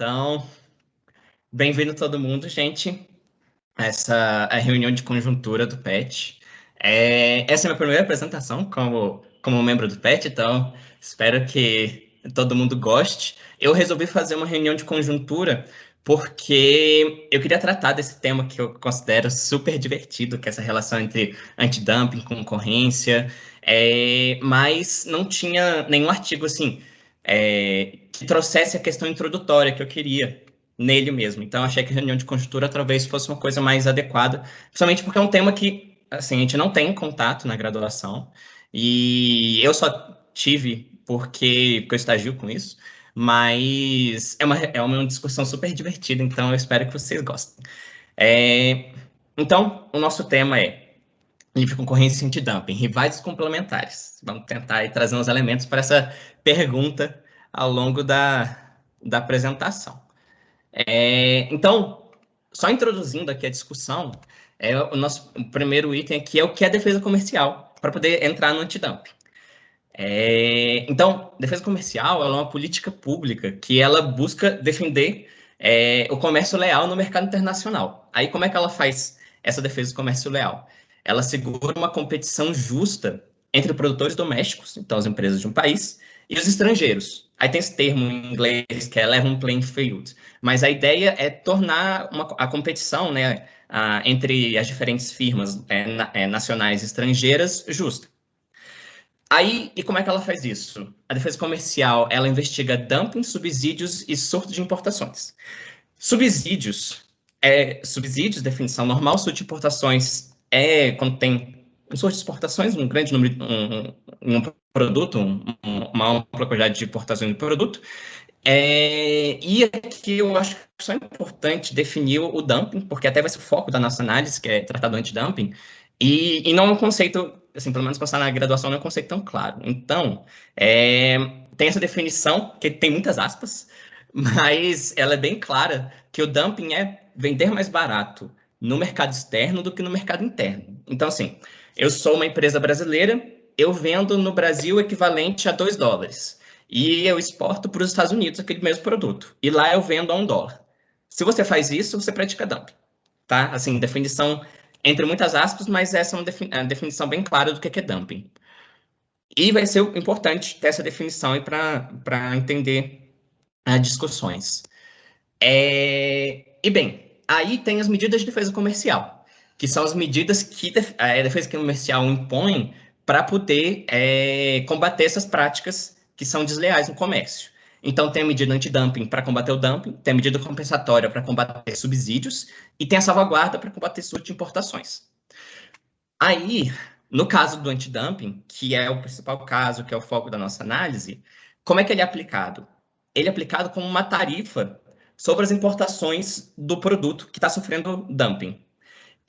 Então, bem-vindo todo mundo, gente. Essa é a reunião de conjuntura do PET. Essa é a minha primeira apresentação como membro do PET, então espero que todo mundo goste. Eu resolvi fazer uma reunião de conjuntura porque eu queria tratar desse tema que eu considero super divertido, que é essa relação entre antidumping, concorrência, mas não tinha nenhum artigo assim que trouxesse a questão introdutória que eu queria nele mesmo. Então, achei que a reunião de conjuntura talvez fosse uma coisa mais adequada, principalmente porque é um tema que assim, a gente não tem contato na graduação, e eu só tive porque eu estagio com isso, mas é uma discussão super divertida, então eu espero que vocês gostem. Então, o nosso tema é livre concorrência e antidumping, rivais complementares. Vamos tentar aí trazer uns elementos para essa pergunta ao longo da apresentação. Então, só introduzindo aqui a discussão, o nosso primeiro item aqui é o que é defesa comercial, para poder entrar no antidumping. Então, defesa comercial é uma política pública que ela busca defender o comércio leal no mercado internacional. Aí, como é que ela faz essa defesa do comércio leal? Ela segura uma competição justa entre produtores domésticos, então as empresas de um país, e os estrangeiros. Aí tem esse termo em inglês que é level playing field, mas a ideia é tornar a competição, né, entre as diferentes firmas nacionais e estrangeiras justa. Aí, e como é que ela faz isso? A defesa comercial, ela investiga dumping, subsídios e surto de importações. Subsídios, definição normal, surto de importações é quando tem um surto de exportações, um grande número, um produto, uma ampla quantidade de importações de produto. E aqui eu acho que só é importante definir o dumping, porque até vai ser o foco da nossa análise, que é tratar do antidumping, e não é um conceito, assim, pelo menos passar na graduação, não é um conceito tão claro. Então, tem essa definição, que tem muitas aspas, mas ela é bem clara, que o dumping é vender mais barato no mercado externo do que no mercado interno. Então, assim, eu sou uma empresa brasileira, eu vendo no Brasil equivalente a $2 e eu exporto para os Estados Unidos aquele mesmo produto. E lá eu vendo a $1. Se você faz isso, você pratica dumping. Tá? Assim, definição entre muitas aspas, mas essa é uma definição bem clara do que é dumping. E vai ser importante ter essa definição para entender as discussões. E bem, aí tem as medidas de defesa comercial, que são as medidas que a defesa comercial impõe para poder combater essas práticas que são desleais no comércio. Então, tem a medida antidumping para combater o dumping, tem a medida compensatória para combater subsídios e tem a salvaguarda para combater surto de importações. Aí, no caso do antidumping, que é o principal caso, que é o foco da nossa análise, como é que ele é aplicado? Ele é aplicado como uma tarifa sobre as importações do produto que está sofrendo dumping.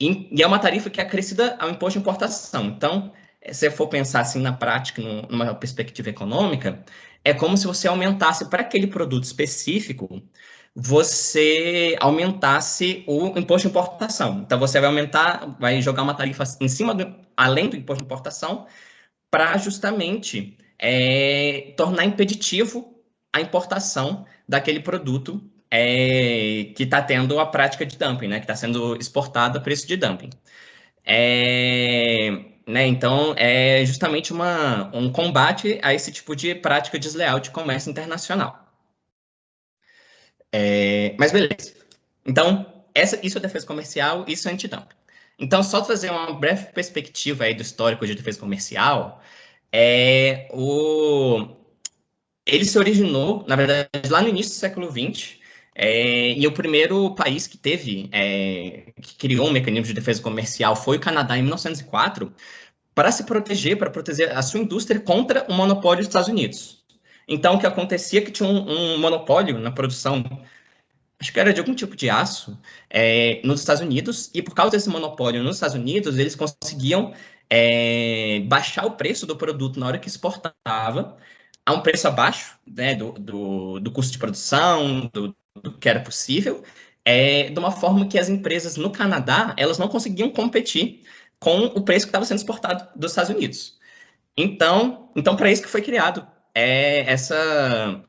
E é uma tarifa que é acrescida ao imposto de importação. Então, se for pensar assim na prática, numa perspectiva econômica, é como se você aumentasse para aquele produto específico, você aumentasse o imposto de importação. Então, você vai jogar uma tarifa em cima, além do imposto de importação, para justamente tornar impeditivo a importação daquele produto que está tendo a prática de dumping, né, que está sendo exportado a preço de dumping. Né, então, é justamente um combate a esse tipo de prática desleal de comércio internacional. Mas beleza. Então, isso é defesa comercial, isso é antidumping. Então, só trazer uma breve perspectiva aí do histórico de defesa comercial, ele se originou, na verdade, lá no início do século XX, e o primeiro país que que criou um mecanismo de defesa comercial foi o Canadá em 1904, para proteger a sua indústria contra o monopólio dos Estados Unidos. Então, o que acontecia é que tinha um monopólio na produção, acho que era de algum tipo de aço, nos Estados Unidos, e por causa desse monopólio nos Estados Unidos, eles conseguiam baixar o preço do produto na hora que exportava, a um preço abaixo, né, do custo de produção, do que era possível, de uma forma que as empresas no Canadá, elas não conseguiam competir com o preço que estava sendo exportado dos Estados Unidos. Então para isso que foi criado essa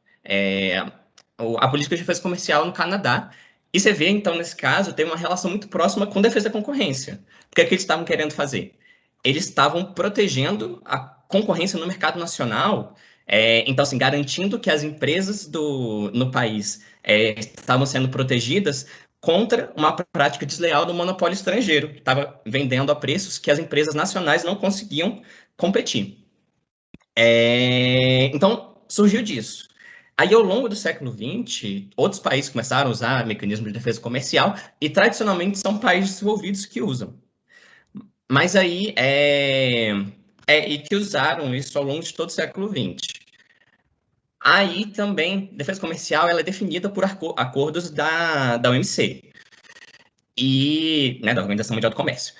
a política de defesa comercial no Canadá. E você vê, então, nesse caso, tem uma relação muito próxima com defesa da concorrência. Porque o que eles estavam querendo fazer? Eles estavam protegendo a concorrência no mercado nacional, então, assim, garantindo que as empresas no país estavam sendo protegidas contra uma prática desleal do monopólio estrangeiro, que estava vendendo a preços que as empresas nacionais não conseguiam competir. Então, surgiu disso. Aí, ao longo do século XX, outros países começaram a usar mecanismos de defesa comercial e, tradicionalmente, são países desenvolvidos que usam. Mas aí, e que usaram isso ao longo de todo o século XX. Aí, também, defesa comercial ela é definida por acordos da OMC, da Organização Mundial do Comércio.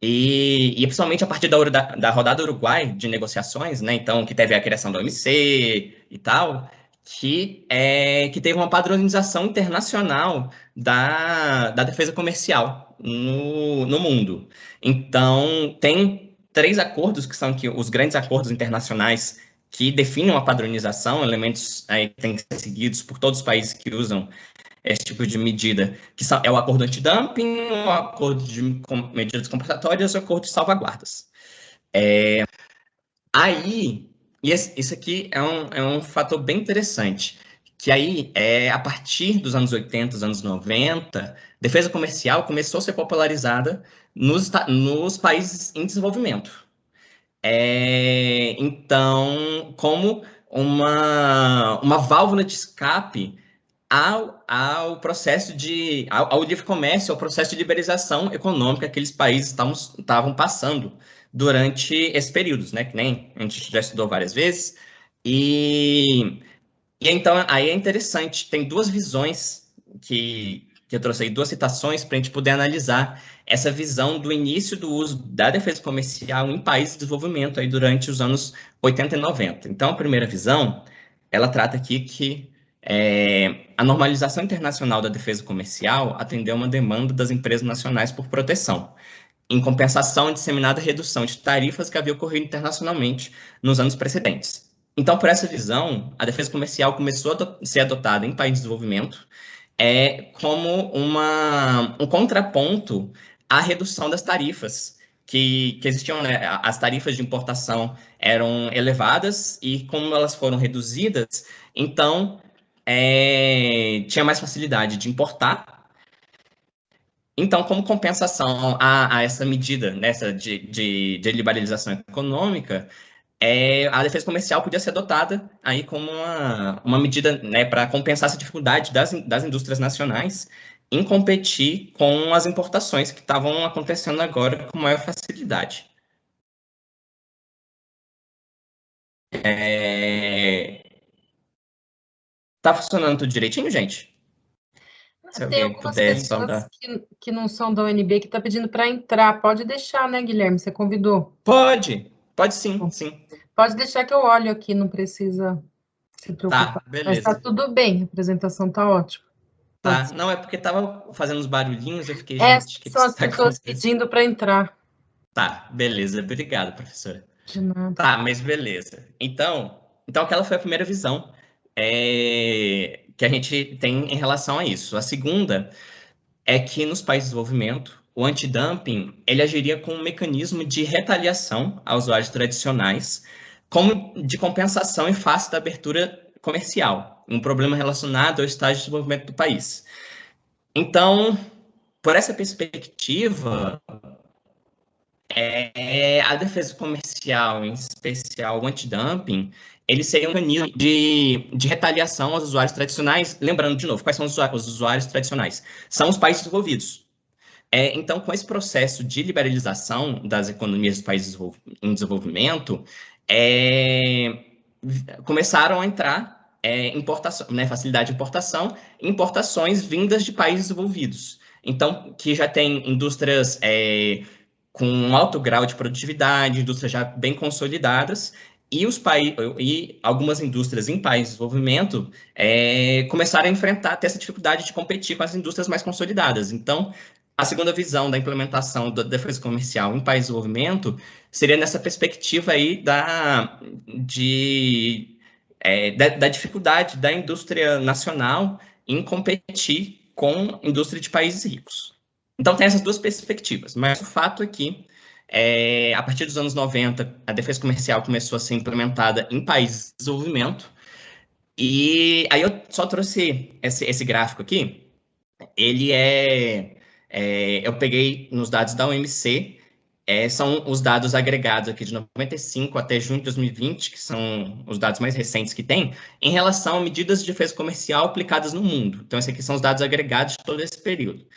E principalmente a partir da rodada Uruguai de negociações, né, então, que teve a criação da OMC e tal, que teve uma padronização internacional da defesa comercial no mundo. Então, tem 3 acordos que são os grandes acordos internacionais que definem uma padronização, elementos aí que têm que ser seguidos por todos os países que usam esse tipo de medida, que é o acordo antidumping, o acordo de medidas compensatórias e o acordo de salvaguardas. Aí, isso aqui é um fator bem interessante, que aí, a partir dos anos 80, dos anos 90, defesa comercial começou a ser popularizada nos países em desenvolvimento. Então, como uma válvula de escape ao processo ao livre comércio, ao processo de liberalização econômica que aqueles países estavam passando durante esses períodos, né? Que nem a gente já estudou várias vezes. E então, aí é interessante, tem 2 visões que eu trouxe aí, 2 citações para a gente poder analisar essa visão do início do uso da defesa comercial em países de desenvolvimento aí durante os anos 80 e 90. Então, a primeira visão, ela trata aqui que a normalização internacional da defesa comercial atendeu a uma demanda das empresas nacionais por proteção, em compensação à disseminada redução de tarifas que havia ocorrido internacionalmente nos anos precedentes. Então, por essa visão, a defesa comercial começou a ser adotada em países de desenvolvimento como um contraponto à redução das tarifas que existiam, né? As tarifas de importação eram elevadas e como elas foram reduzidas, então tinha mais facilidade de importar. Então, como compensação a essa medida de liberalização econômica, a defesa comercial podia ser adotada aí como uma medida, né, para compensar essa dificuldade das indústrias nacionais em competir com as importações que estavam acontecendo agora com maior facilidade. Tá funcionando tudo direitinho, gente? Se Tem alguém algumas puder só pessoas dar. que não são da UNB que estão pedindo para entrar. Pode deixar, né, Guilherme? Você convidou? Pode sim, sim. Pode deixar que eu olho aqui, não precisa se preocupar. Tá, Mas está beleza. tudo bem, a apresentação está ótima. Tá, não, é porque tava fazendo uns barulhinhos, eu fiquei, Essas gente, o que são as está pessoas acontecendo? pedindo para entrar. Tá, beleza, obrigado, professora. De nada. Tá, mas beleza. Então aquela foi a primeira visão que a gente tem em relação a isso. A segunda é que nos países de desenvolvimento, o antidumping ele agiria como um mecanismo de retaliação a usuários tradicionais, como de compensação em face da abertura comercial, um problema relacionado ao estágio de desenvolvimento do país. Então, por essa perspectiva, a defesa comercial, em especial o antidumping, ele seria um mecanismo de retaliação aos usuários tradicionais. Lembrando, de novo, quais são os usuários tradicionais? São os países desenvolvidos. Então, com esse processo de liberalização das economias dos países em desenvolvimento, começaram a entrar importação, né, facilidade de importação, importações vindas de países desenvolvidos. Então, que já tem indústrias com um alto grau de produtividade, indústrias já bem consolidadas, e algumas indústrias em países de desenvolvimento começaram a ter essa dificuldade de competir com as indústrias mais consolidadas. Então, a segunda visão da implementação da defesa comercial em países de desenvolvimento seria nessa perspectiva aí da dificuldade da indústria nacional em competir com a indústria de países ricos. Então, tem essas duas perspectivas, mas o fato é que, a partir dos anos 90, a defesa comercial começou a ser implementada em países de desenvolvimento, e aí eu só trouxe esse gráfico aqui. Ele eu peguei nos dados da OMC, são os dados agregados aqui de 95 até junho de 2020, que são os dados mais recentes que tem, em relação a medidas de defesa comercial aplicadas no mundo. Então, esses aqui são os dados agregados de todo esse período.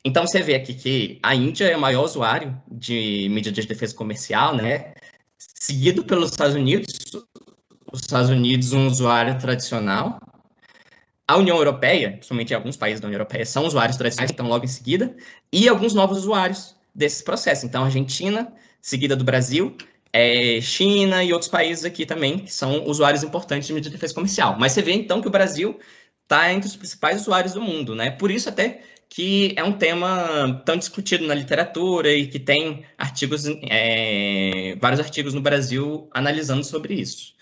Então, você vê aqui que a Índia é o maior usuário de medidas de defesa comercial, né? Seguido pelos Estados Unidos. Os Estados Unidos, um usuário tradicional. A União Europeia, principalmente alguns países da União Europeia, são usuários tradicionais, então logo em seguida, e alguns novos usuários desse processo. Então, Argentina, seguida do Brasil, China e outros países aqui também, que são usuários importantes de medida de defesa comercial. Mas você vê, então, que o Brasil está entre os principais usuários do mundo, né? Por isso, até que é um tema tão discutido na literatura e que tem artigos, vários artigos no Brasil analisando sobre isso.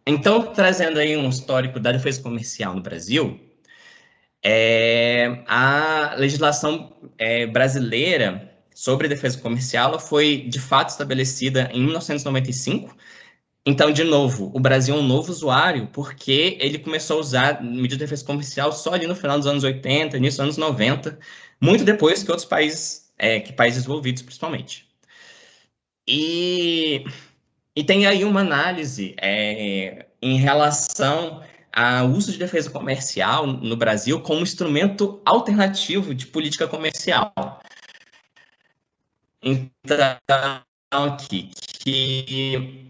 Então, trazendo aí um histórico da defesa comercial no Brasil, a legislação brasileira sobre defesa comercial ela foi, de fato, estabelecida em 1995. Então, de novo, o Brasil é um novo usuário porque ele começou a usar medida de defesa comercial só ali no final dos anos 80, início dos anos 90, muito depois que outros países, que países desenvolvidos, principalmente. E tem aí uma análise em relação ao uso de defesa comercial no Brasil como instrumento alternativo de política comercial. Então, aqui, que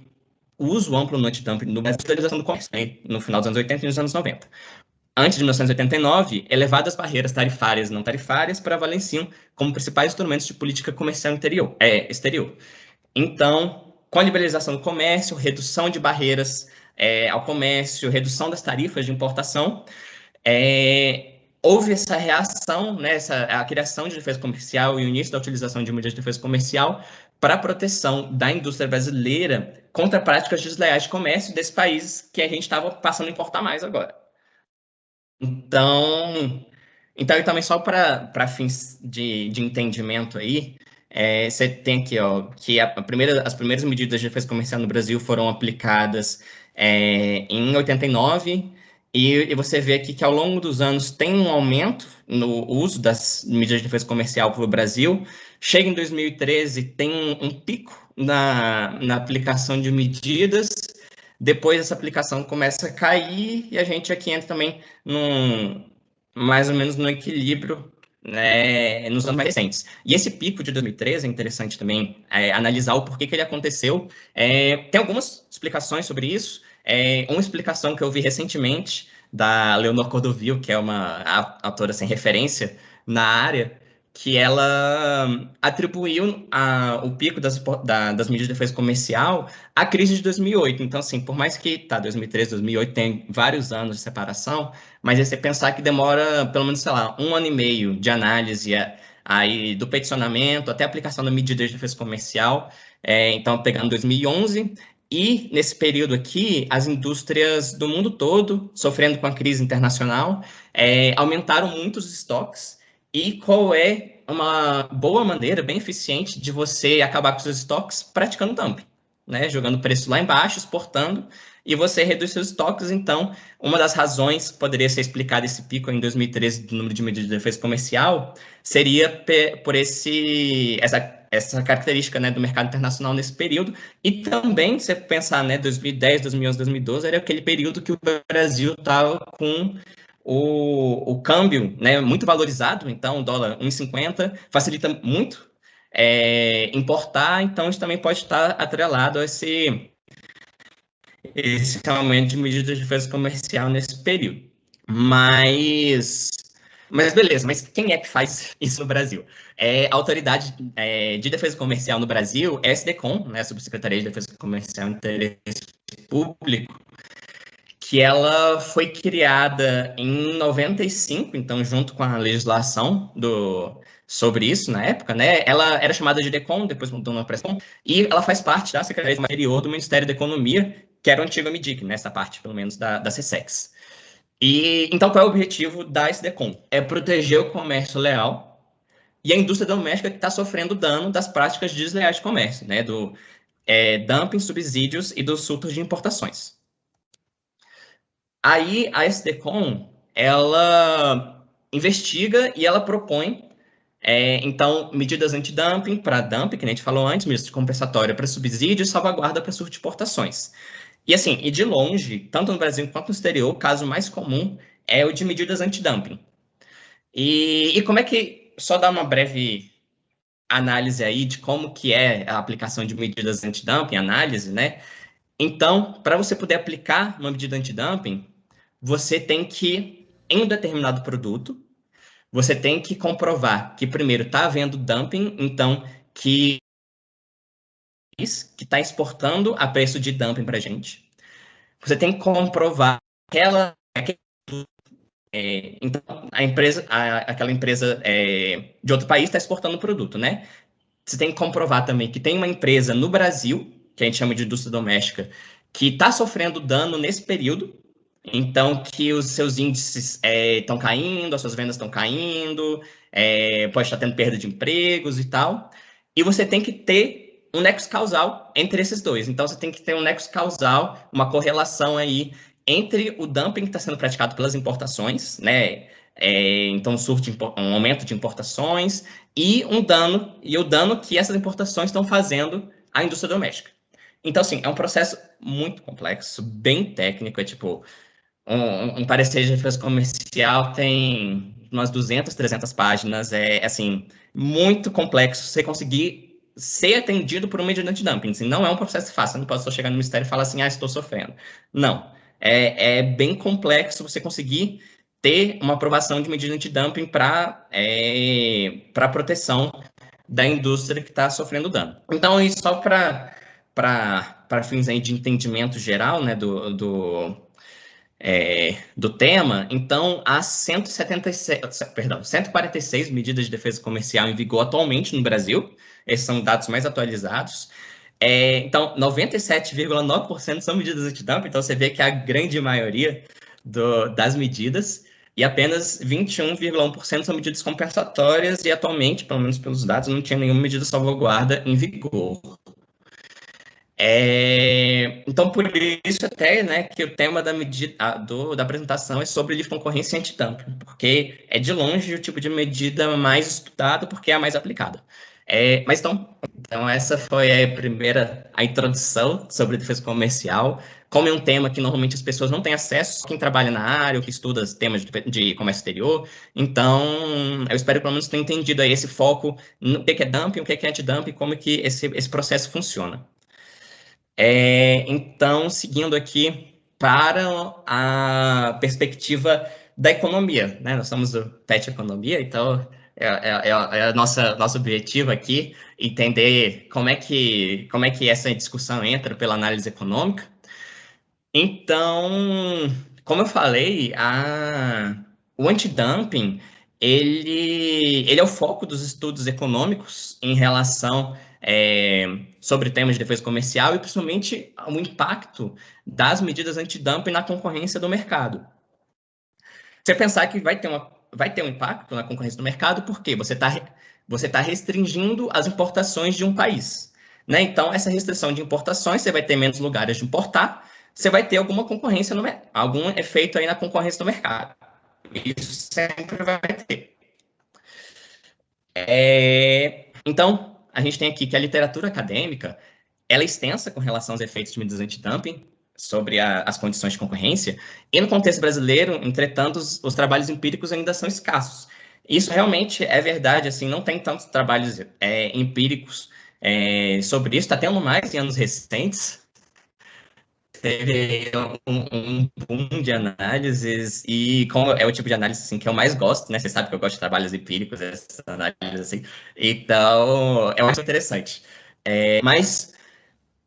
o uso amplo no antidumping no Brasil é a utilização do comércio, né, no final dos anos 80 e nos anos 90. Antes de 1989, elevadas barreiras tarifárias e não tarifárias prevaleciam como principais instrumentos de política comercial exterior. Então, com a liberalização do comércio, redução de barreiras ao comércio, redução das tarifas de importação, houve essa reação, né, a criação de defesa comercial e o início da utilização de medidas de defesa comercial para a proteção da indústria brasileira contra práticas desleais de comércio desses países que a gente estava passando a importar mais agora. Então e também só para fins de entendimento aí, você tem aqui, que as primeiras medidas de defesa comercial no Brasil foram aplicadas em 89, e você vê aqui que ao longo dos anos tem um aumento no uso das medidas de defesa comercial pelo Brasil. Chega em 2013, tem um pico na aplicação de medidas. Depois essa aplicação começa a cair e a gente aqui entra também mais ou menos no equilíbrio, né, nos anos mais recentes. E esse pico de 2013 é interessante também analisar o porquê que ele aconteceu. Tem algumas explicações sobre isso. Uma explicação que eu vi recentemente da Leonor Cordovil, que é uma autora sem referência na área, que ela atribuiu o pico das medidas de defesa comercial à crise de 2008. Então, assim, por mais que 2013, 2008 tem vários anos de separação, mas é você pensar que demora pelo menos, sei lá, 1 ano e meio de análise aí do peticionamento até a aplicação da medida de defesa comercial. Então, pegando 2011, e nesse período aqui, as indústrias do mundo todo, sofrendo com a crise internacional, aumentaram muito os estoques. E qual é uma boa maneira, bem eficiente, de você acabar com seus estoques? Praticando dumping, né? Jogando o preço lá embaixo, exportando, e você reduz seus estoques. Então, uma das razões que poderia ser explicada esse pico em 2013 do número de medidas de defesa comercial seria por essa característica, né, do mercado internacional nesse período. E também, se você pensar, né, 2010, 2011, 2012, era aquele período que o Brasil estava com o câmbio, né, muito valorizado. Então o dólar 1,50 facilita muito importar, então isso também pode estar atrelado a esse aumento de medidas de defesa comercial nesse período. Mas beleza, mas quem é que faz isso no Brasil? A Autoridade de Defesa Comercial no Brasil é a SDCOM, né, a Subsecretaria de Defesa Comercial e Interesse Público, que ela foi criada em 95, então junto com a legislação sobre isso na época, né? Ela era chamada de DECOM, depois mudou para SDCOM, e ela faz parte da Secretaria do Interior do Ministério da Economia, que era o antigo MDIC, nessa parte, pelo menos, da SESEX. E, então, qual é o objetivo da SDCOM? É proteger o comércio leal e a indústria doméstica que está sofrendo dano das práticas desleais de comércio, né, do dumping, subsídios e dos surtos de importações. Aí, a SDCOM, ela investiga e ela propõe, então, medidas antidumping para dumping, que a gente falou antes, medidas compensatórias para subsídio e salvaguarda para surto de importações. E assim, e de longe, tanto no Brasil quanto no exterior, o caso mais comum é o de medidas antidumping. E como é que, só dar uma breve análise aí de como que é a aplicação de medidas antidumping, análise, né? Então, para você poder aplicar uma medida antidumping, você tem que, em um determinado produto, você tem que comprovar que, primeiro, está havendo dumping, então, que está exportando a preço de dumping para a gente. Você tem que comprovar então, aquela empresa de outro país está exportando o produto, né? Você tem que comprovar também que tem uma empresa no Brasil, que a gente chama de indústria doméstica, que está sofrendo dano nesse período, então que os seus índices estão caindo, as suas vendas estão caindo, pode estar tendo perda de empregos e tal. E você tem que ter um nexo causal entre esses dois. Então, você tem que ter um nexo causal, uma correlação aí entre o dumping que está sendo praticado pelas importações, né? Então, surge um aumento de importações e o dano que essas importações estão fazendo à indústria doméstica. Então, assim, é um processo muito complexo, bem técnico, é tipo, um parecer de defesa comercial tem umas 200, 300 páginas, assim, muito complexo você conseguir ser atendido por um medida antidumping. Assim, não é um processo fácil, eu não posso só chegar no Ministério e falar assim, estou sofrendo. Não, é bem complexo você conseguir ter uma aprovação de medida antidumping para proteção da indústria que está sofrendo dano. Então, isso só para fins aí de entendimento geral, né, do tema, então há 146 medidas de defesa comercial em vigor atualmente no Brasil, esses são dados mais atualizados. Então, 97,9% são medidas antidumping, então você vê que a grande maioria das medidas, e apenas 21,1% são medidas compensatórias, e atualmente, pelo menos pelos dados, não tinha nenhuma medida de salvaguarda em vigor. Então, por isso até, né, que o tema da apresentação é sobre livre concorrência e antidumping, porque é de longe o tipo de medida mais estudado, porque é a mais aplicada. Mas então essa foi a introdução sobre defesa comercial. Como é um tema que normalmente as pessoas não têm acesso, quem trabalha na área ou que estuda temas de comércio exterior, então eu espero pelo menos ter entendido aí esse foco no que é dumping, o que é antidumping, como que esse processo funciona. Então, seguindo aqui para a perspectiva da economia, né? Nós somos do PET Economia, então nosso objetivo aqui entender como é que essa discussão entra pela análise econômica. Então, como eu falei, o antidumping ele é o foco dos estudos econômicos em relação sobre temas de defesa comercial e principalmente o impacto das medidas antidumping na concorrência do mercado. Você pensar que vai ter um impacto na concorrência do mercado, porque você tá restringindo as importações de um país, né? Então, essa restrição de importações, você vai ter menos lugares de importar, você vai ter alguma concorrência, algum efeito aí na concorrência do mercado. Isso sempre vai ter. Então, a gente tem aqui que a literatura acadêmica ela é extensa com relação aos efeitos de medidas antidumping sobre as condições de concorrência, e no contexto brasileiro, entretanto, os trabalhos empíricos ainda são escassos. Isso realmente é verdade, assim, não tem tantos trabalhos empíricos sobre isso, está tendo mais em anos recentes, teve um boom de análises, e como é o tipo de análise assim, que eu mais gosto, né? Você sabe que eu gosto de trabalhos empíricos, essas análises assim, então é muito interessante. Mas,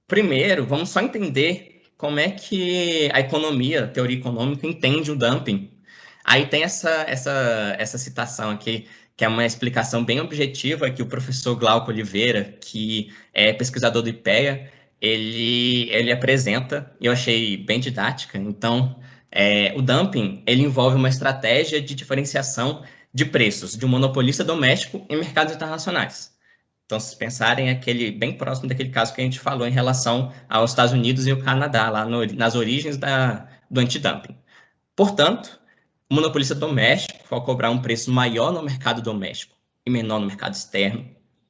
primeiro, vamos só entender como é que a economia, a teoria econômica, entende o dumping. Aí tem essa citação aqui, que é uma explicação bem objetiva, que o professor Glauco Oliveira, que é pesquisador do IPEA, ele apresenta, e eu achei bem didática, então, o dumping, ele envolve uma estratégia de diferenciação de preços de um monopolista doméstico em mercados internacionais. Então, se pensarem aquele bem próximo daquele caso que a gente falou em relação aos Estados Unidos e o Canadá, lá nas origens do antidumping. Portanto, o monopolista doméstico, ao cobrar um preço maior no mercado doméstico e menor no mercado externo,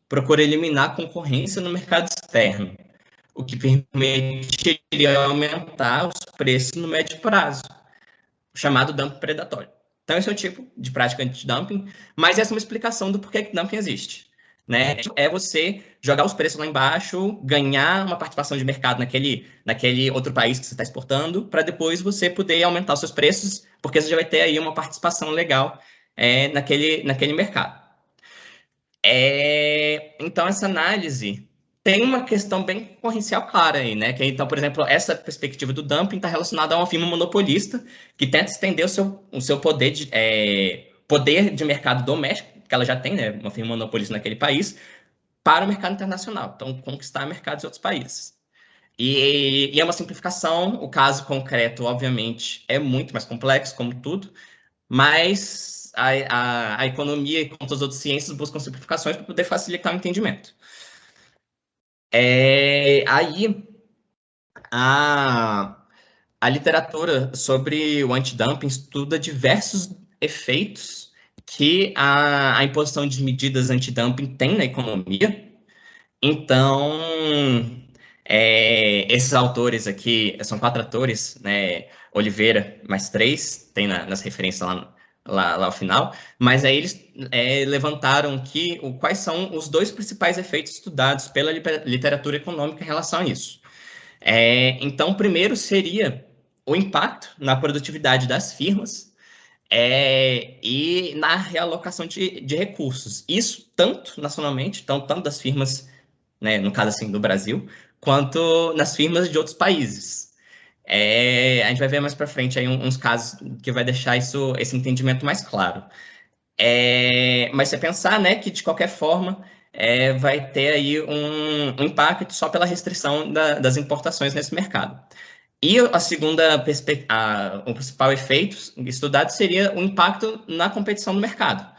procura eliminar a concorrência no mercado externo, o que permitiria aumentar os preços no médio prazo, chamado dumping predatório. Então, esse é o tipo de prática anti-dumping, mas essa é uma explicação do porquê que dumping existe. Né? É você jogar os preços lá embaixo, ganhar uma participação de mercado naquele outro país que você está exportando, para depois você poder aumentar os seus preços, porque você já vai ter aí uma participação legal naquele mercado. Então, essa análise tem uma questão bem concorrencial clara aí, né? Que, então, por exemplo, essa perspectiva do dumping está relacionada a uma firma monopolista que tenta estender o seu poder de mercado doméstico, que ela já tem, né? Uma firma monopolista naquele país, para o mercado internacional. Então, conquistar mercados de outros países. E é uma simplificação, o caso concreto, obviamente, é muito mais complexo, como tudo, mas a economia e como todas as outras ciências buscam simplificações para poder facilitar o entendimento. Aí, a literatura sobre o antidumping estuda diversos efeitos que a imposição de medidas antidumping tem na economia. Então, esses autores aqui, são 4 autores, né? Oliveira mais 3, tem nas referências lá ao final, mas aí eles levantaram quais são os 2 principais efeitos estudados pela literatura econômica em relação a isso. Então, o primeiro seria o impacto na produtividade das firmas e na realocação de recursos. Isso tanto nacionalmente, tanto das firmas, né, no caso assim do Brasil, quanto nas firmas de outros países. A gente vai ver mais para frente aí uns casos que vai deixar esse entendimento mais claro. Mas você pensar, né, que de qualquer forma vai ter aí um impacto só pela restrição das importações nesse mercado. E a segunda o principal efeito estudado seria o impacto na competição no mercado.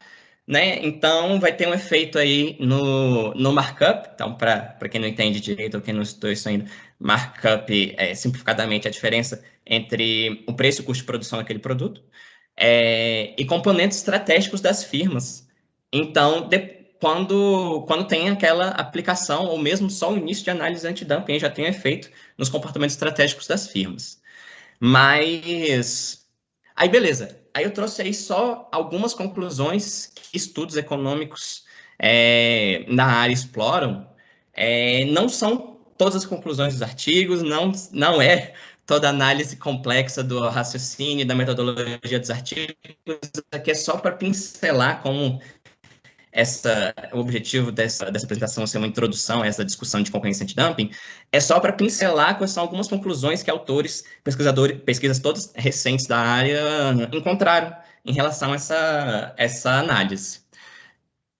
Né? Então, vai ter um efeito aí no markup. Então, para quem não entende direito ou quem não estudou isso ainda, markup é simplificadamente a diferença entre o preço e o custo de produção daquele produto e componentes estratégicos das firmas. Então, quando tem aquela aplicação, ou mesmo só o início de análise anti-dumping, já tem um efeito nos comportamentos estratégicos das firmas. Mas, aí beleza. Aí eu trouxe aí só algumas conclusões que estudos econômicos na área exploram. Não são todas as conclusões dos artigos, não é toda a análise complexa do raciocínio, da metodologia dos artigos. Aqui é só para pincelar como o objetivo dessa apresentação ser uma introdução a essa discussão de concorrência antidumping, é só para pincelar quais são algumas conclusões que autores, pesquisas todas recentes da área encontraram em relação a essa análise.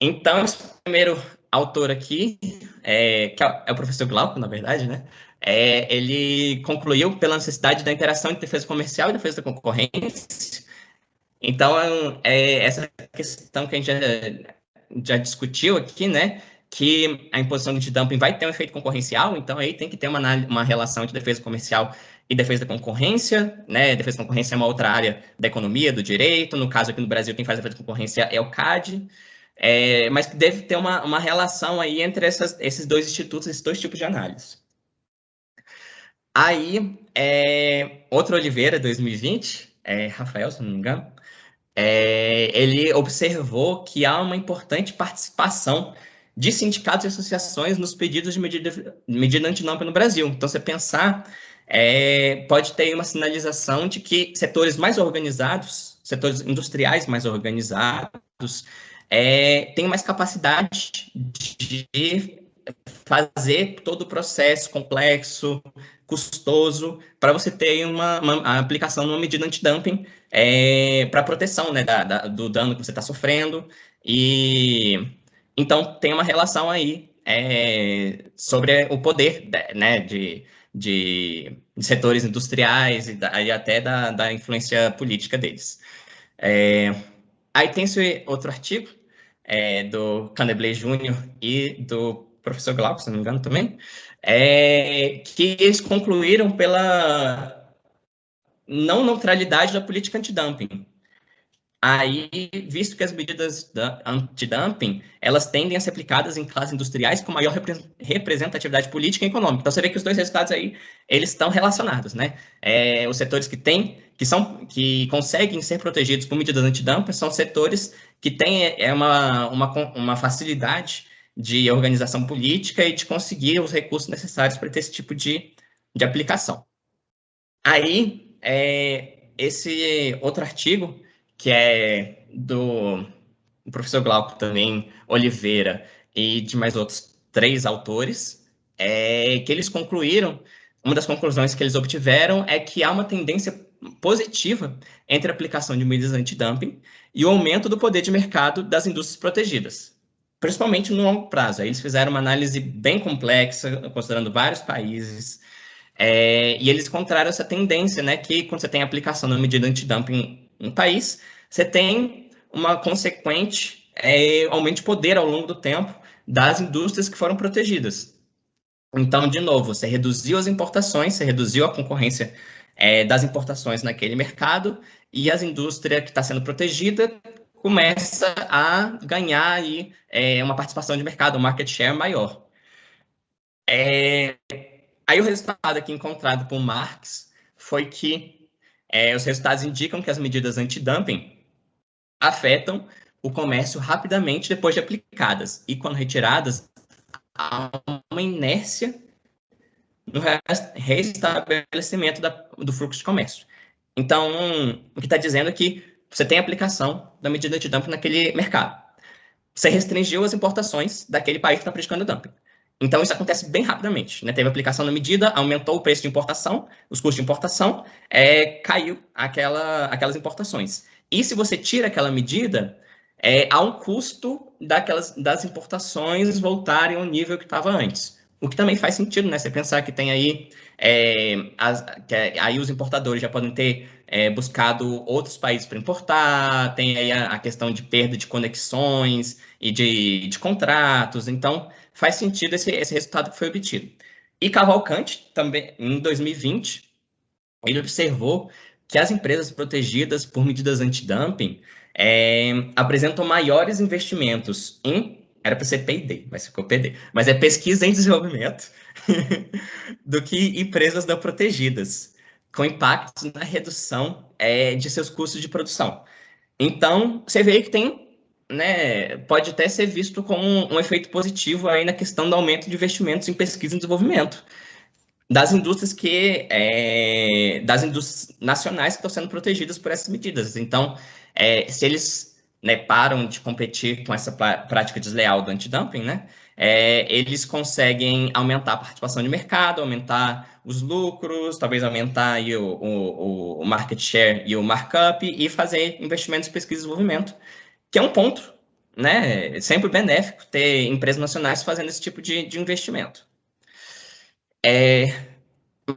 Então, esse primeiro autor aqui, que é o professor Glauco, na verdade, né? Ele concluiu pela necessidade da interação entre defesa comercial e defesa da concorrência. Então, essa questão que a gente já discutiu aqui, né, que a imposição de dumping vai ter um efeito concorrencial, então aí tem que ter uma relação entre defesa comercial e defesa da concorrência, né, defesa da concorrência é uma outra área da economia, do direito, no caso aqui no Brasil quem faz a defesa da concorrência é o CAD, mas que deve ter uma relação aí entre esses 2 institutos, esses 2 tipos de análise. Aí, outro Oliveira, 2020, Rafael, se não me engano, ele observou que há uma importante participação de sindicatos e associações nos pedidos de medida antidumping no Brasil. Então, você pensar, pode ter uma sinalização de que setores mais organizados, setores industriais mais organizados, têm mais capacidade de fazer todo o processo complexo, custoso, para você ter uma aplicação de uma medida antidumping para proteção, né, do dano que você está sofrendo. E então tem uma relação aí sobre o poder, né, de setores industriais e até da influência política deles. Aí tem esse outro artigo, do Candeblé Júnior e do professor Glauco, se não me engano também, que eles concluíram pela não neutralidade da política antidumping. Aí, visto que as medidas antidumping, elas tendem a ser aplicadas em classes industriais com maior representatividade política e econômica. Então, você vê que os dois resultados aí, eles estão relacionados, né? Os setores que conseguem ser protegidos por medidas antidumping são setores que têm uma facilidade de organização política e de conseguir os recursos necessários para ter esse tipo de aplicação. Aí, esse outro artigo, que é do professor Glauco também, Oliveira, e de mais outros 3 autores, que eles concluíram, uma das conclusões que eles obtiveram é que há uma tendência positiva entre a aplicação de medidas antidumping e o aumento do poder de mercado das indústrias protegidas, principalmente no longo prazo. Aí eles fizeram uma análise bem complexa, considerando vários países, e eles encontraram essa tendência, né, que quando você tem aplicação da medida antidumping em um país, você tem uma consequente aumento de poder ao longo do tempo das indústrias que foram protegidas. Então, de novo, você reduziu as importações, você reduziu a concorrência das importações naquele mercado, e as indústrias que está sendo protegida começa a ganhar aí, uma participação de mercado, um market share maior. Aí o resultado aqui encontrado por Marx foi que os resultados indicam que as medidas antidumping afetam o comércio rapidamente depois de aplicadas, e quando retiradas, há uma inércia no restabelecimento do fluxo de comércio. Então, o que está dizendo é que você tem aplicação da medida antidumping naquele mercado. Você restringiu as importações daquele país que está praticando dumping. Então, isso acontece bem rapidamente, né? Teve aplicação da medida, aumentou o preço de importação, os custos de importação, caiu aquelas importações. E se você tira aquela medida, há um custo das importações voltarem ao nível que estava antes. O que também faz sentido, né? Você pensar que tem aí, aí os importadores já podem ter buscado outros países para importar, tem aí a questão de perda de conexões e de contratos. Então, faz sentido esse resultado que foi obtido. E Cavalcante, também, em 2020, ele observou que as empresas protegidas por medidas antidumping apresentam maiores investimentos era para ser P&D, mas ficou PD, mas é pesquisa em desenvolvimento, do que empresas não protegidas, com impactos na redução de seus custos de produção. Então, você vê que tem, né, pode até ser visto como um efeito positivo aí na questão do aumento de investimentos em pesquisa e desenvolvimento das indústrias das indústrias nacionais que estão sendo protegidas por essas medidas. Então, se eles, né, param de competir com essa prática desleal do antidumping, né, eles conseguem aumentar a participação de mercado, aumentar os lucros, talvez aumentar aí o market share e o markup, e fazer investimentos em pesquisa e desenvolvimento, que é um ponto, né, sempre benéfico ter empresas nacionais fazendo esse tipo de investimento.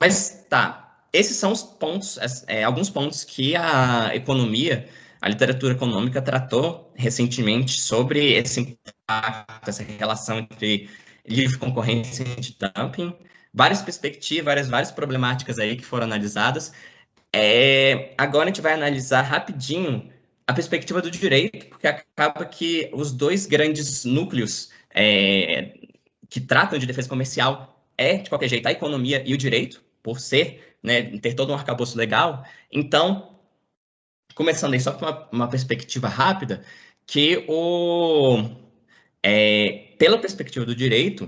Mas tá, esses são os pontos, alguns pontos que a literatura econômica tratou recentemente sobre esse impacto, essa relação entre livre concorrência e antidumping, várias perspectivas, várias problemáticas aí que foram analisadas. Agora a gente vai analisar rapidinho a perspectiva do direito, porque acaba que os dois grandes núcleos que tratam de defesa comercial de qualquer jeito, a economia e o direito, por ser, né, ter todo um arcabouço legal. Então, começando aí só com uma perspectiva rápida, que pela perspectiva do direito,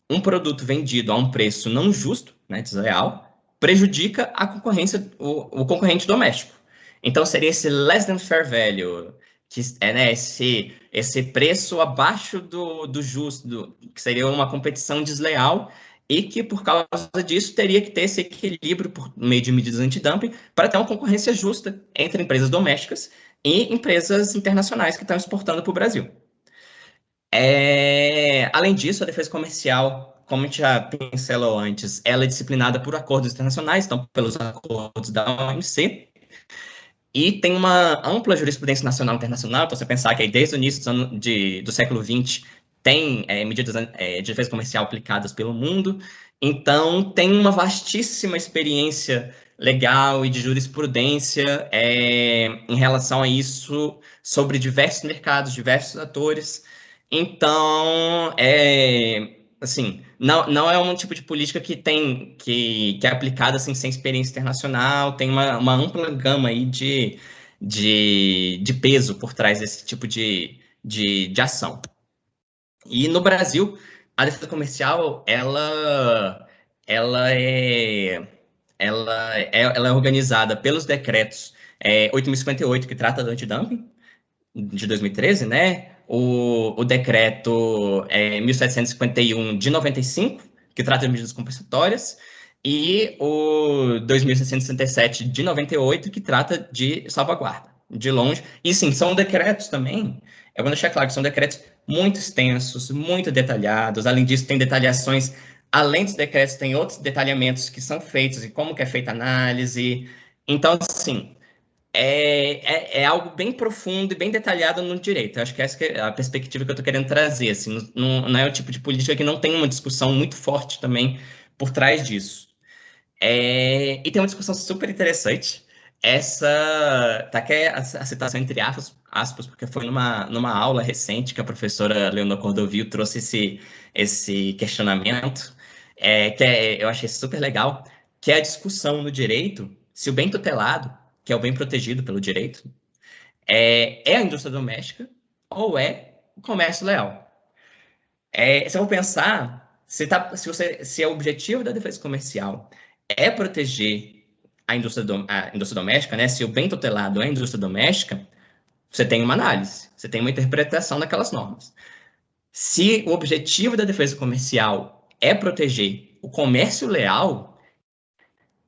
um produto vendido a um preço não justo, né, desleal, prejudica a concorrência, o concorrente doméstico. Então, seria esse less than fair value, que né, esse preço abaixo do justo, que seria uma competição desleal, e que, por causa disso, teria que ter esse equilíbrio por meio de medidas antidumping para ter uma concorrência justa entre empresas domésticas e empresas internacionais que estão exportando para o Brasil. Além disso, a defesa comercial, como a gente já pincelou antes, ela é disciplinada por acordos internacionais, então pelos acordos da OMC, e tem uma ampla jurisprudência nacional e internacional. Então, você pensar que aí, desde o início do século XX tem medidas de defesa comercial aplicadas pelo mundo, então tem uma vastíssima experiência legal e de jurisprudência em relação a isso, sobre diversos mercados, diversos atores. Então, assim, não é um tipo de política que é aplicada assim, sem experiência internacional, tem uma ampla gama aí de peso por trás desse tipo de ação. E no Brasil, a defesa comercial, ela é organizada pelos decretos 8.058, que trata do antidumping, de 2013, né? O decreto 1751 de 95, que trata de medidas compensatórias, e o 2667 de 98, que trata de salvaguarda, de longe. E sim, são decretos também, eu vou deixar claro que são decretos muito extensos, muito detalhados. Além disso, tem detalhações, além dos decretos, tem outros detalhamentos que são feitos e como que é feita a análise. Então, assim, é algo bem profundo e bem detalhado no direito. Eu acho que essa é a perspectiva que eu estou querendo trazer. Assim, não é o tipo de política que não tem uma discussão muito forte também por trás disso. E tem uma discussão super interessante. Tá aqui a citação entre aspas, porque foi numa aula recente que a professora Leonor Cordovil trouxe esse questionamento, eu achei super legal, que é a discussão no direito se o bem tutelado, que é o bem protegido pelo direito, é a indústria doméstica ou é o comércio leal. Se eu vou pensar, se o objetivo da defesa comercial é proteger a indústria doméstica, né? Se o bem tutelado é a indústria doméstica, você tem uma análise, você tem uma interpretação daquelas normas. Se o objetivo da defesa comercial é proteger o comércio leal,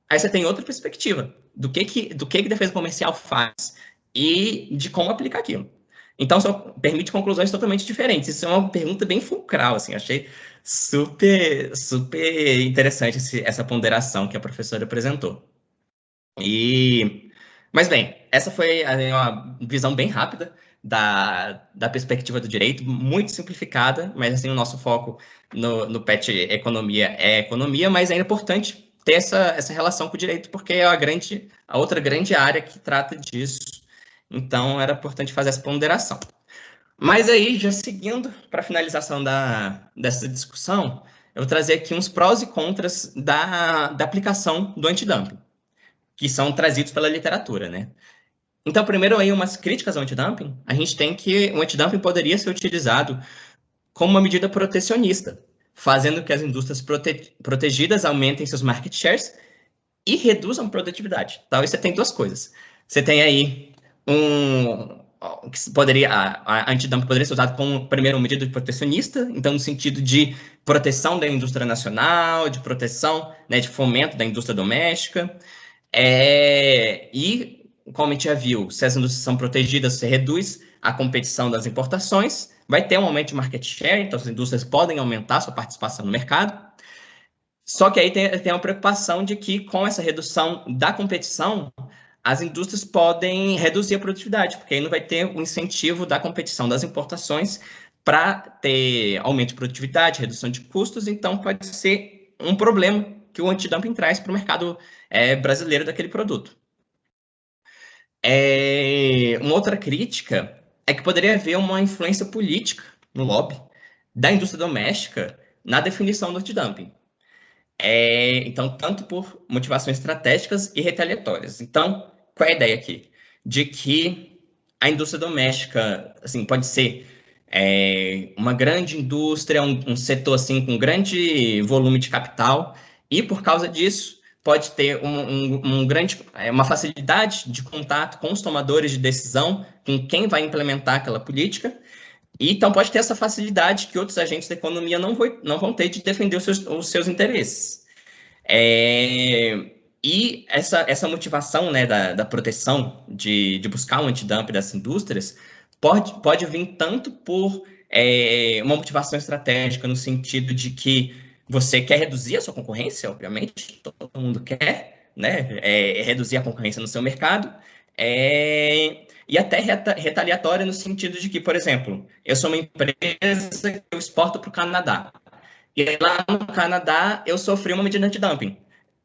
aí você tem outra perspectiva do que a defesa comercial faz e de como aplicar aquilo. Então, só permite conclusões totalmente diferentes. Isso é uma pergunta bem fulcral, assim. Achei super, super interessante essa ponderação que a professora apresentou. Mas, bem, essa foi uma visão bem rápida da perspectiva do direito, muito simplificada, mas, assim, o nosso foco no PET Economia é economia, mas é importante ter essa relação com o direito, porque é a outra grande área que trata disso. Então, era importante fazer essa ponderação. Mas aí, já seguindo para a finalização dessa discussão, eu vou trazer aqui uns prós e contras da aplicação do antidumping, que são trazidos pela literatura, né? Então, primeiro aí, umas críticas ao antidumping. A gente tem que o antidumping poderia ser utilizado como uma medida protecionista, fazendo que as indústrias protegidas aumentem seus market shares e reduzam a produtividade. Então, você tem duas coisas. Você tem aí a antidumping poderia ser usada como, primeiro, uma medida protecionista, então, no sentido de proteção da indústria nacional, de proteção, né, de fomento da indústria doméstica. E, como a gente já viu, se as indústrias são protegidas, você reduz a competição das importações, vai ter um aumento de market share, então as indústrias podem aumentar sua participação no mercado. Só que aí tem uma preocupação de que, com essa redução da competição, as indústrias podem reduzir a produtividade, porque aí não vai ter o incentivo da competição das importações para ter aumento de produtividade, redução de custos, então pode ser um problema que o antidumping traz para o mercado brasileiro daquele produto. Uma outra crítica é que poderia haver uma influência política no lobby da indústria doméstica na definição do antidumping. Então, tanto por motivações estratégicas e retaliatórias. Então, qual é a ideia aqui? De que a indústria doméstica, assim, pode ser uma grande indústria, um setor assim com grande volume de capital, e por causa disso pode ter uma facilidade de contato com os tomadores de decisão, com quem vai implementar aquela política, e então pode ter essa facilidade que outros agentes da economia não vão ter de defender os seus interesses. E essa motivação, né, da proteção, de buscar um antidumping das indústrias, pode vir tanto por uma motivação estratégica no sentido de que você quer reduzir a sua concorrência, obviamente, todo mundo quer, né? Reduzir a concorrência no seu mercado. E até retaliatória no sentido de que, por exemplo, eu sou uma empresa que eu exporto para o Canadá. E lá no Canadá eu sofri uma medida antidumping.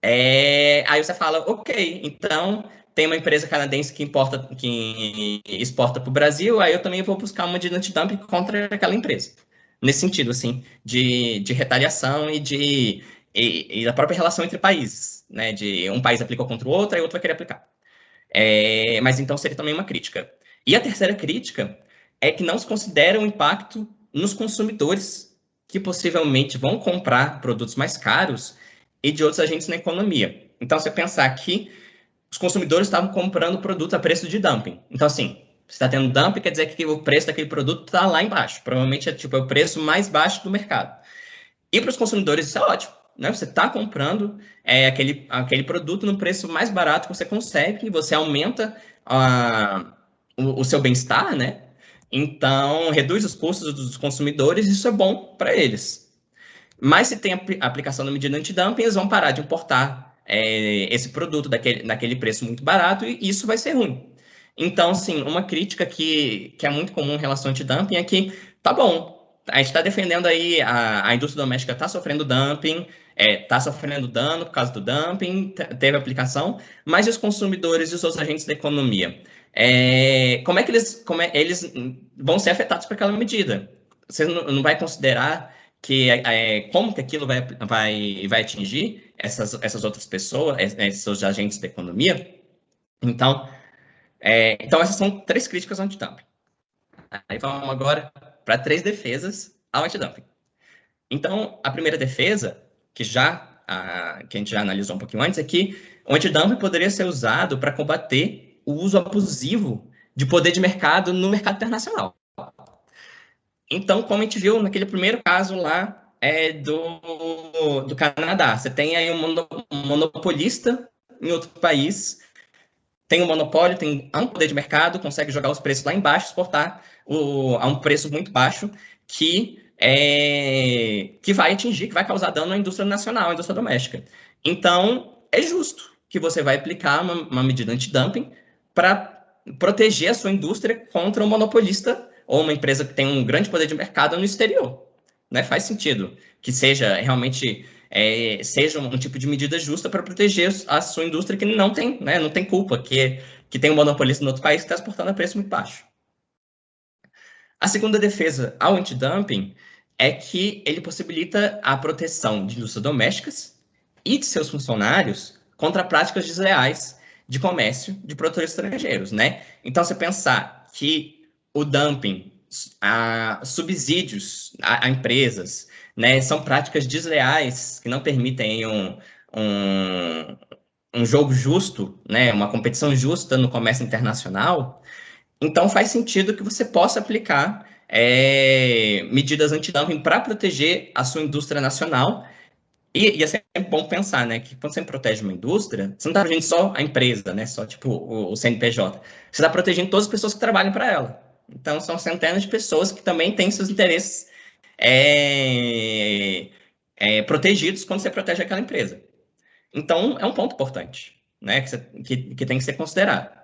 Aí você fala, ok, então tem uma empresa canadense que exporta para o Brasil, aí eu também vou buscar uma medida antidumping contra aquela empresa. Nesse sentido, assim, de retaliação e da própria relação entre países, né? De um país aplicou contra o outro, aí o outro vai querer aplicar. Mas então seria também uma crítica. E a terceira crítica é que não se considera o impacto nos consumidores que possivelmente vão comprar produtos mais caros e de outros agentes na economia. Então, você pensar que os consumidores estavam comprando produto a preço de dumping. Então, assim, se está tendo dumping, quer dizer que o preço daquele produto está lá embaixo. Provavelmente é o preço mais baixo do mercado. E para os consumidores isso é ótimo. Né? Você está comprando aquele produto no preço mais barato que você consegue, e você aumenta o seu bem-estar, né? Então, reduz os custos dos consumidores, isso é bom para eles. Mas se tem a aplicação da medida antidumping, eles vão parar de importar esse produto naquele preço muito barato, e isso vai ser ruim. Então, sim, uma crítica que é muito comum em relação ao antidumping é que, tá bom, a gente está defendendo aí, a indústria doméstica está sofrendo dumping, está sofrendo dano por causa do dumping, teve aplicação, mas e os consumidores e os outros agentes da economia? Como é que eles vão ser afetados por aquela medida? Você não vai considerar como que aquilo vai atingir essas outras pessoas, esses agentes da economia? Então, essas são 3 críticas ao antidumping. Aí vamos agora para 3 defesas ao antidumping. Então, a primeira defesa, que a gente já analisou um pouquinho antes, é que o antidumping poderia ser usado para combater o uso abusivo de poder de mercado no mercado internacional. Então, como a gente viu naquele primeiro caso lá do Canadá, você tem aí um monopolista em outro país, tem um monopólio, tem um poder de mercado, consegue jogar os preços lá embaixo, exportar a um preço muito baixo, que vai atingir, que vai causar dano à indústria nacional, à indústria doméstica. Então, é justo que você vai aplicar uma medida antidumping para proteger a sua indústria contra um monopolista ou uma empresa que tem um grande poder de mercado no exterior. Né? Faz sentido que seja realmente seja um tipo de medida justa para proteger a sua indústria que não tem, né, não tem culpa, que tem um monopolista no outro país que está exportando a preço muito baixo. A segunda defesa ao antidumping é que ele possibilita a proteção de indústrias domésticas e de seus funcionários contra práticas desleais de comércio de produtores estrangeiros, né? Então, você pensar que o dumping, subsídios a empresas, né, são práticas desleais que não permitem um jogo justo, né, uma competição justa no comércio internacional. Então, faz sentido que você possa aplicar medidas antidumping para proteger a sua indústria nacional. E é sempre bom pensar, né, que quando você protege uma indústria, você não está protegendo só a empresa, né, só tipo o CNPJ. Você está protegendo todas as pessoas que trabalham para ela. Então, são centenas de pessoas que também têm seus interesses protegidos quando você protege aquela empresa. Então, é um ponto importante, né, que tem que ser considerado.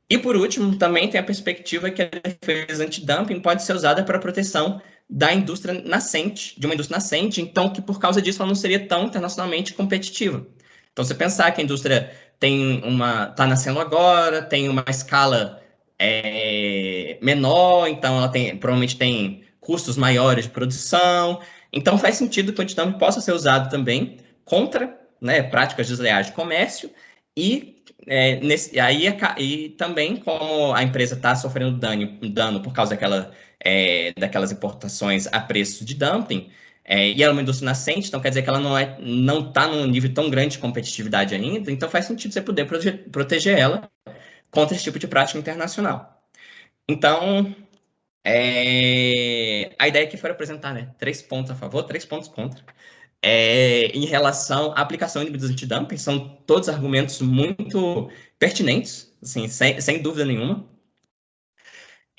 E, por último, também tem a perspectiva que a defesa antidumping pode ser usada para a proteção da indústria nascente, de uma indústria nascente, então que, por causa disso, ela não seria tão internacionalmente competitiva. Então, você pensar que a indústria está nascendo agora, tem uma escala menor, então ela provavelmente tem custos maiores de produção, então faz sentido que o antidumping possa ser usado também contra, né, práticas desleais de comércio e também, como a empresa está sofrendo dano por causa daquelas importações a preço de dumping, e ela é uma indústria nascente, então quer dizer que ela não está num nível tão grande de competitividade ainda, então faz sentido você poder proteger ela contra esse tipo de prática internacional. Então, a ideia aqui foi apresentar, né, 3 pontos a favor, 3 pontos contra. Em relação à aplicação de medidas antidumping, são todos argumentos muito pertinentes, assim, sem dúvida nenhuma.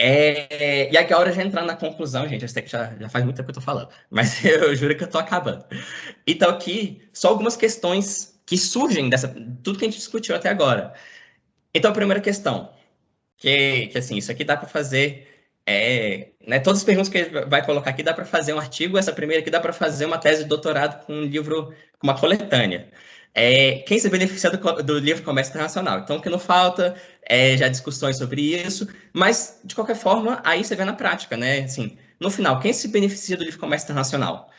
E agora já entrando na conclusão, gente, eu sei que já faz muito tempo que eu tô falando, mas eu juro que eu tô acabando. Então, aqui, só algumas questões que surgem dessa tudo que a gente discutiu até agora. Então, a primeira questão, que assim, isso aqui dá para fazer, né, todas as perguntas que ele vai colocar aqui dá para fazer um artigo, essa primeira aqui dá para fazer uma tese de doutorado com um livro, com uma coletânea. Quem se beneficia do livre comércio internacional? Então, o que não falta já discussões sobre isso, mas, de qualquer forma, aí você vê na prática, né? Assim, no final, quem se beneficia do livre comércio internacional?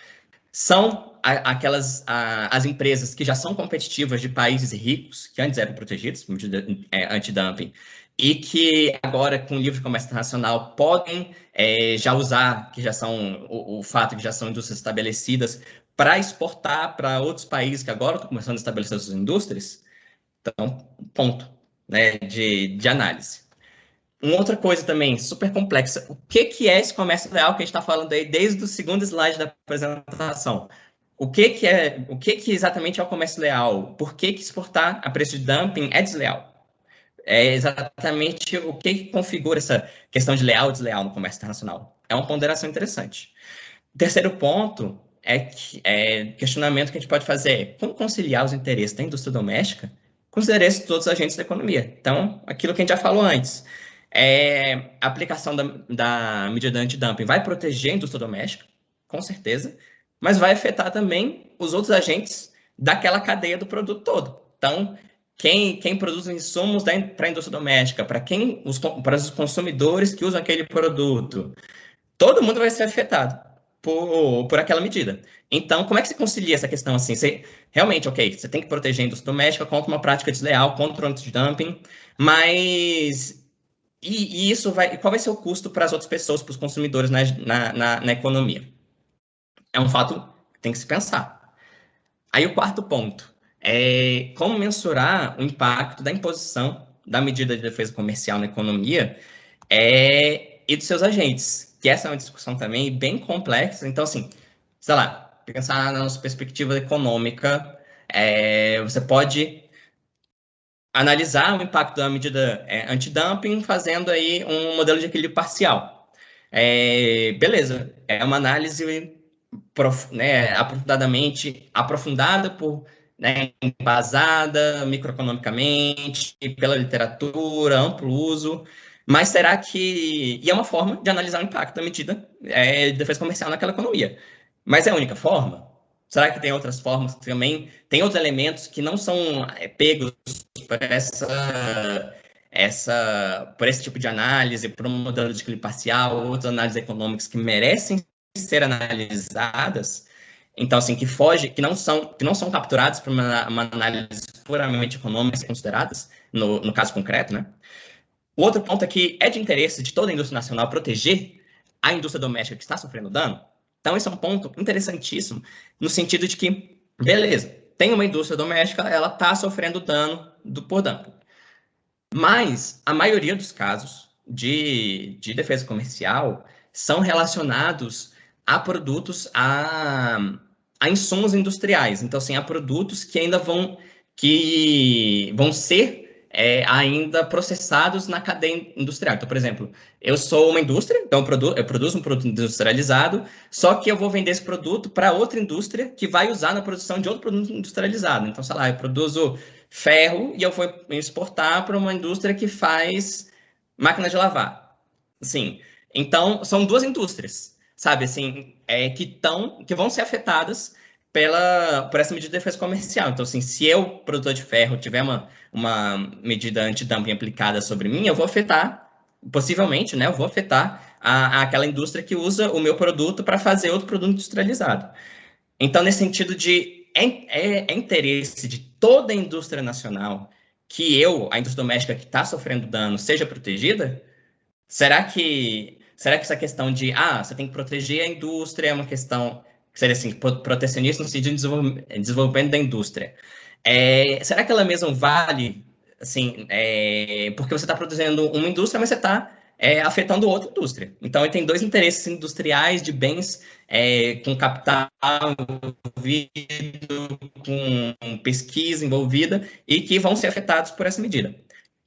São as empresas que já são competitivas de países ricos, que antes eram protegidos por antidumping, e que agora, com o livre comércio internacional, podem já usar, que já são o fato que já são indústrias estabelecidas, para exportar para outros países que agora estão começando a estabelecer suas indústrias. Então, ponto, né, de análise. Uma outra coisa também, super complexa, o que é esse comércio leal que a gente está falando aí desde o segundo slide da apresentação? O que exatamente é o comércio leal? Por que exportar a preço de dumping é desleal? É exatamente o que configura essa questão de leal ou desleal no comércio internacional. É uma ponderação interessante. O terceiro ponto questionamento que a gente pode fazer é como conciliar os interesses da indústria doméstica com os interesses de todos os agentes da economia. Então, aquilo que a gente já falou antes, a aplicação da medida antidumping vai proteger a indústria doméstica, com certeza, mas vai afetar também os outros agentes daquela cadeia do produto todo. Então, quem produz insumos para a indústria doméstica, para os consumidores que usam aquele produto, todo mundo vai ser afetado por aquela medida. Então, como é que se concilia essa questão assim? Realmente, ok, você tem que proteger a indústria doméstica contra uma prática desleal, contra o antidumping, mas qual vai ser o custo para as outras pessoas, para os consumidores na economia? É um fato que tem que se pensar. Aí o quarto ponto é como mensurar o impacto da imposição da medida de defesa comercial na economia e dos seus agentes, que essa é uma discussão também bem complexa. Então, assim, sei lá, pensar na nossa perspectiva econômica, você pode analisar o impacto da medida antidumping fazendo aí um modelo de equilíbrio parcial. Beleza, é uma análise aprofundada embasada microeconomicamente, pela literatura, amplo uso, mas será que... E é uma forma de analisar o impacto da medida de defesa comercial naquela economia. Mas é a única forma? Será que tem outras formas também? Tem outros elementos que não são pegos por por esse tipo de análise, por um modelo de equilíbrio parcial, outras análises econômicas que merecem ser analisadas, então, assim, que não são capturadas por uma análise puramente econômica consideradas, no caso concreto, né? O outro ponto é que é de interesse de toda a indústria nacional proteger a indústria doméstica que está sofrendo dano. Então, esse é um ponto interessantíssimo, no sentido de que, beleza, tem uma indústria doméstica, ela está sofrendo dano por dumping. Mas a maioria dos casos de defesa comercial são relacionados a produtos, a insumos industriais. Então, assim, há produtos que ainda vão ser ainda processados na cadeia industrial. Então, por exemplo, eu sou uma indústria, então eu produzo um produto industrializado, só que eu vou vender esse produto para outra indústria que vai usar na produção de outro produto industrializado. Então, sei lá, eu produzo ferro e eu vou exportar para uma indústria que faz máquina de lavar. Assim, então, são duas indústrias, sabe, assim, que vão ser afetadas por essa medida de defesa comercial. Então, assim, se eu, produtor de ferro, tiver uma medida antidumping aplicada sobre mim, eu vou afetar, possivelmente, né, eu vou afetar aquela indústria que usa o meu produto para fazer outro produto industrializado. Então, nesse sentido é interesse de toda a indústria nacional que a indústria doméstica que está sofrendo dano, seja protegida? Será que essa questão de você tem que proteger a indústria é uma questão que seria assim, protecionista no sentido de desenvolvimento da indústria? Será que ela mesmo vale, assim, porque você está produzindo uma indústria, mas você está afetando outra indústria? Então, ele tem dois interesses industriais de bens com capital envolvido, com pesquisa envolvida, e que vão ser afetados por essa medida.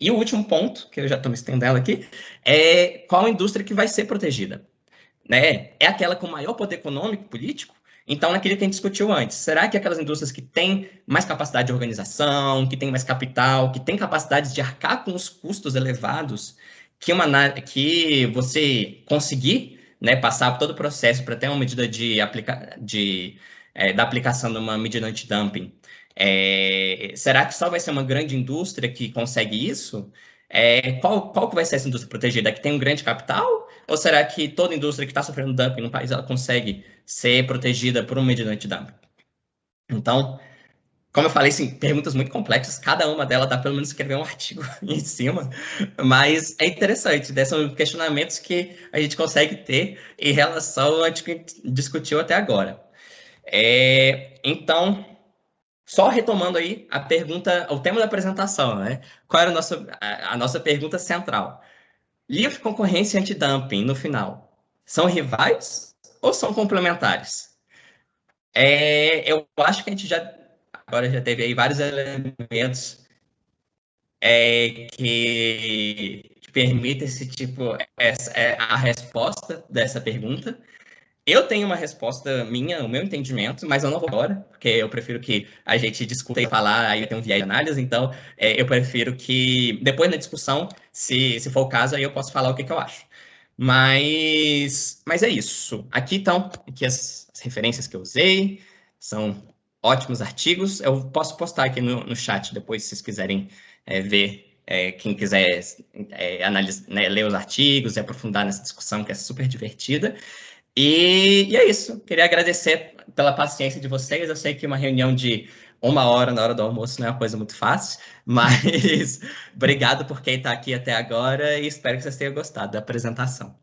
E o último ponto, que eu já estou me estendendo aqui, é qual indústria que vai ser protegida, né? É aquela com maior poder econômico, político? Então, naquilo que a gente discutiu antes, será que aquelas indústrias que têm mais capacidade de organização, que têm mais capital, que têm capacidade de arcar com os custos elevados, que você conseguir, né, passar por todo o processo para ter uma medida da aplicação de uma medida antidumping, será que só vai ser uma grande indústria que consegue isso? Qual que vai ser essa indústria protegida? A que tem um grande capital? Ou será que toda indústria que está sofrendo dumping no país ela consegue ser protegida por uma medida antidumping? Então, como eu falei, assim, perguntas muito complexas, cada uma delas dá pelo menos escrever um artigo em cima, mas é interessante, né? São questionamentos que a gente consegue ter em relação ao que discutiu até agora. Então, só retomando aí a pergunta, o tema da apresentação, né? Qual era a nossa pergunta central? Livre concorrência e antidumping, no final, são rivais ou são complementares? Eu acho que a gente agora já teve aí vários elementos que permitem esse tipo, a resposta dessa pergunta. Eu tenho uma resposta minha, o meu entendimento, mas eu não vou agora, porque eu prefiro que a gente discuta e falar, aí eu tenho um viés de análise, então eu prefiro que depois na discussão, se for o caso, aí eu posso falar o que eu acho. Mas é isso. Aqui estão as referências que eu usei, são ótimos artigos. Eu posso postar aqui no chat depois, se vocês quiserem ver. Quem quiser analisar, né, ler os artigos e aprofundar nessa discussão, que é super divertida. E é isso. Queria agradecer pela paciência de vocês. Eu sei que uma reunião de 1 hora na hora do almoço não é uma coisa muito fácil, mas obrigado por quem está aqui até agora e espero que vocês tenham gostado da apresentação.